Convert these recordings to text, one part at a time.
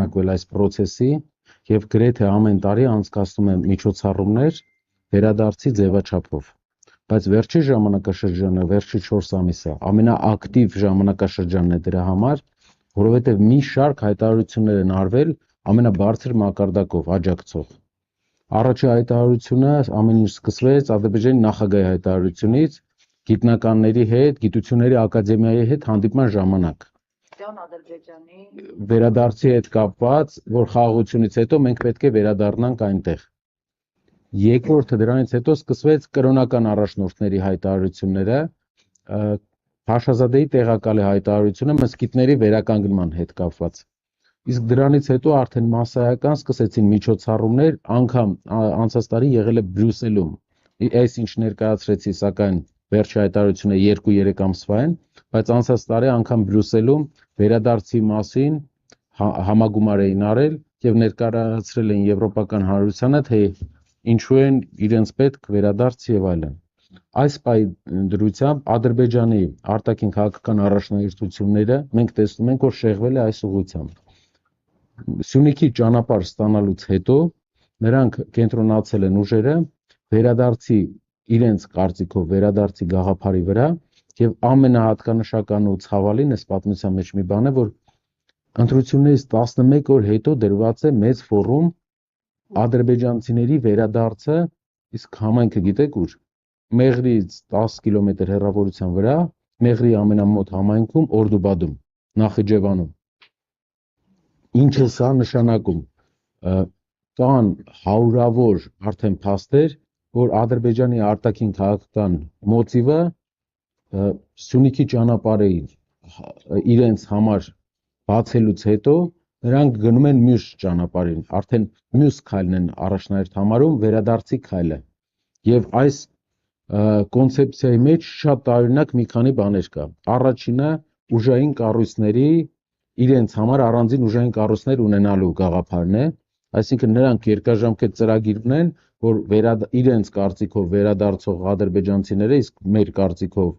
շարունակվել այս process-ի եւ գրեթե ամեն տարի անցկացնում են միջոցառումներ վերադարձի ձևաչափով։ Բայց վերջի ժամանակաշրջանը, վերջի 4 ամիսը ամենաակտիվ ժամանակաշրջանն է դրա համար, որովհետեւ մի շարք հայտարարություններ են արվել ամենաբարձր մակարդակով աջակցող։ Առաջի հայտարարությունը ամեն ինչ սկսվեց Ադրբեջանի նախագահի հայտարարությունից գիտնականների հետ, գիտությունների ակադեմիայի հետ հանդիպման ժամանակ։ Ադրբեջանի Վերադարձի հետ կապված, որ խաղաղությունից հետո մենք պետք է վերադառնանք այնտեղ։ Երկրորդը դրանից հետո սկսվեց կրոնական առաջնորդների հայտարարությունները, Փաշազադեի տեղակալի հայտարարությունը մզկիթների վերականգնման հետ կապված։ Իսկ դրանից հետո արդեն մասսայական սկսեցին միջոցառումներ, անգամ անցած տարի եղել է Բրյուսելում։ Այս ինչ ներկայացրեցի, սակայն վերջի հայտարարությունը 2-3 ամսվա են, բայց անցած տարի անգամ Բրյուսելում վերադարձի մասին համագումար էին արել եւ ներկայացրել են Եվրոպական հանրությանը, թե ինչու են իրենց պետք վերադարձ եւ այլն։ Այս դրությամբ Ադրբեջանի արտաքին քաղաքական առաջնահերթությունները մենք տեսնում ենք, որ շեղվել է այս ուղղությամբ։ Սյունիքի ճանապարհ ստանալուց հետո նրանք կենտրոնացել են ուժերը վերադարձի իրենց կարծիքով վերադարձի գաղափարի վրա եւ ամենահատկանշական ու ցավալին այս պատմության մեջ մի բան է, որ ընտրություններից 11 օր հետո դրված է մեծ ֆորում ադրբեջանցիների վերադարձը, իսկ համայնքը գիտեք ուր։ Մեղրից 10 կիլոմետր հեռավորության վրա, Մեղրի ամենամոտ համայնքում Օրդուբադում, Նախիջևանում։ Ինչ է սա նշանակում։ Կան հարյուրավոր արդեն փաստեր, որ Ադրբեջանի արտաքին քաղաքական մոտիվը Սյունիքի ճանապարհի իրենց համար բացելուց հետո նրանք գնում են մյուս ճանապարհին, արդեն մյուս քայլն են առաջնահերթ համարում վերադարձի քայլը։ Եվ այս կոնցեպցիայի մեջ շատ տարօրինակ մի քանի բաներ կա։ Առաջինը ուժային կառույցների իրենց համար առանձին ուժային կառույցներ ունենալու գաղափարն է, այսինքն նրանք երկարաժամկետ ծրագիր ունեն, որ իրենց կարծիքով վերադարձող ադրբեջանցիները, իսկ մեր կարծիքով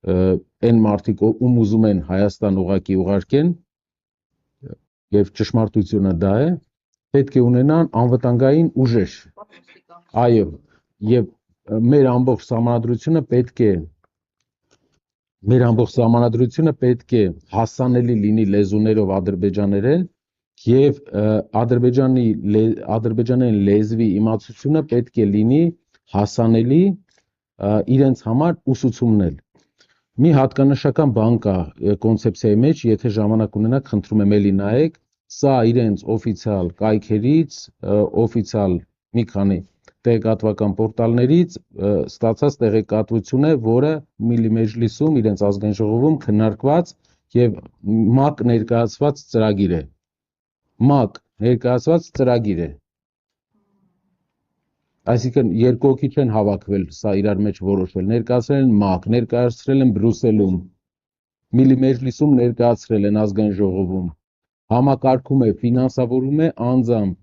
այն մարդիկ, ում ուզում են Հայաստան ուղղակի ուղարկեն, եւ ճշմարտությունը դա է, պետք է ունենան անվտանգային ուժեր։ Այո, եւ մեր ամբողջ սահմանադրությունը պետք է հասանելի լինի լեզուներով ադրբեջաներեն եւ ադրբեջաներեն լեզվի իմացությունը պետք է լինի հասանելի իրենց համար ուսուցումնել։ Մի հատկանշական բան կա կոնցեպցիայի մեջ, եթե ժամանակ ունենաք, խնդրում եմ էլի նայեք, սա իրենց օֆիցիալ կայքերից, օֆիցիալ մի քանի տեղեկատվական պորտալներից ստացած տեղեկատվություն է, որը Միլի Մեջլիսում իրենց ազգային ժողովում քննարկված եւ ՄԱԿ ներկայացված ծրագիր է։ ՄԱԿ ներկայացված ծրագիր է։ Այսինքն երկու հոգի չեն հավաքվել սա իրար մեջ որոշվել, ներկայացրել են ՄԱԿ, ներկայացրել են Բրյուսելում, Միլի Մեջլիսում ներկայացրել են ազգային ժողովում, համակարգում է, ֆինանսավորում է անձամբ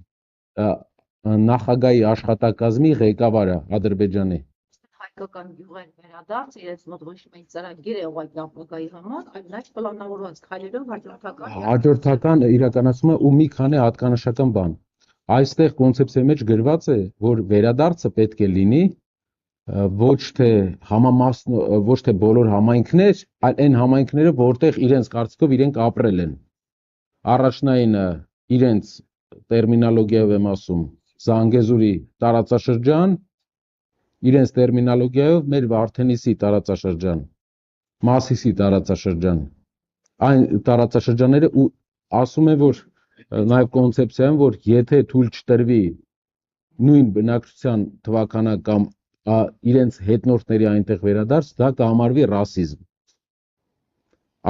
նախագահի աշխատակազմի ղեկավարը Ադրբեջանի։ Հայկական գյուղեր վերադարձ, իրենց մոտ ոչ միայն ծրագիր է ուղղակի ապագայի համար, այլ նաև պլանավորված քայլերով հաջորդական իրականացումը ու մի քանի հատկանշական բան։ Այստեղ կոնցեպցիայի մեջ գրված է, որ վերադարձը պետք է լինի ոչ թե բոլոր համայնքներ, այլ այն համայնքները, որտեղ իրենց կարծիքով իրենք ապրել են։ Առաջնայինը իրենց տերմինոլոգիայով եմ ասում, Զանգեզուրի տարածաշրջան, իրենց տերմինոլոգիայով մեր Վարդենիսի տարածաշրջան, Մասիսի տարածաշրջան, այն տարածաշրջանները ու ասում են, որ նաև կոնցեպցիայում, որ եթե թույլ չտրվի նույն բնակչության թվականական իրենց հետնորդների այնտեղ վերադարձ, դա կհամարվի ռասիզմ։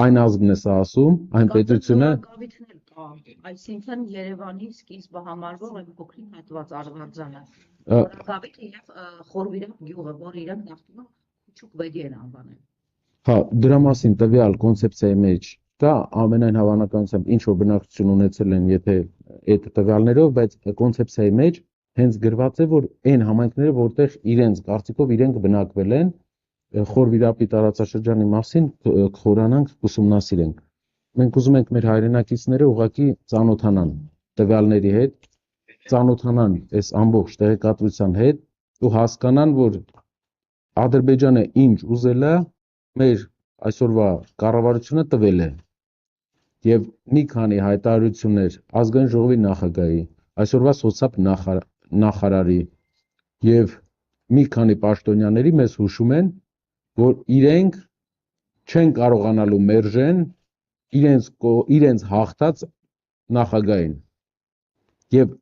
Այն ազգն է սա ասում, այն պետությունը այսինքն Երևանի սկիզբը համարվող այն փոքրիկ հատված Արվարձանը, Որակավիթը եւ Խորվիրապ գյուղը, որ իրենք նախկինում Քուչուկ վեդի են անվանել։ Հա, դրա մասին տվյալ կոնցեպցիայի մեջ կա ամենայն հավանականությամբ ինչ որ բնակչություն ունեցել են, եթե այդ տվյալներով, բայց կոնցեպցիայի մեջ հենց գրված է, որ այն համայնքները, որտեղ իրենց կարծիքով իրենք բնակվել են, Խորվիրապի տարածաշրջանի մասին խորանանք, ուսումնասիրենք։ Մենք ուզում ենք մեր հայրենակիցները ուղղակի ծանոթանան տվյալների հետ, ծանոթանան այս ամբողջ տեղեկատվության հետ ու հասկանան, որ Ադրբեջանը ինչ ուզել է, մեր այսօրվա կառավարությունը տվել է։ Եվ մի քանի հայտարարություններ ազգային ժողովի նախագահի, այսօրվա սոցապ նախարարի եւ մի քանի պաշտոնյաների մեզ հուշում են, որ իրենք չեն կարողանալու մերժեն իրենց հաղթած նախագահին։ Եվ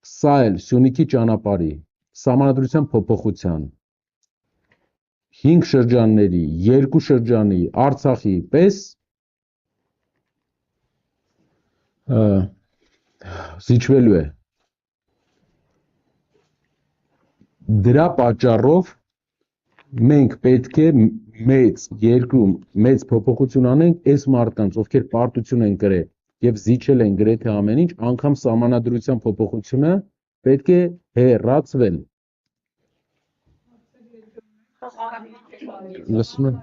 սա էլ Սյունիքի ճանապարհի, Սահմանադրության փոփոխության, 5 շրջանների, 2 շրջանի, Արցախի պես զիջվելու է։ Դրա պատճառով մենք պետք է մեծ երկրում մեծ փոփոխություն անենք այս մարդկանց, ովքեր պարտություն են կրել եւ զիջել են գրեթե ամեն ինչ, անգամ Սահմանադրության փոփոխությունը պետք է հեռացվեն։ Լսում եմ։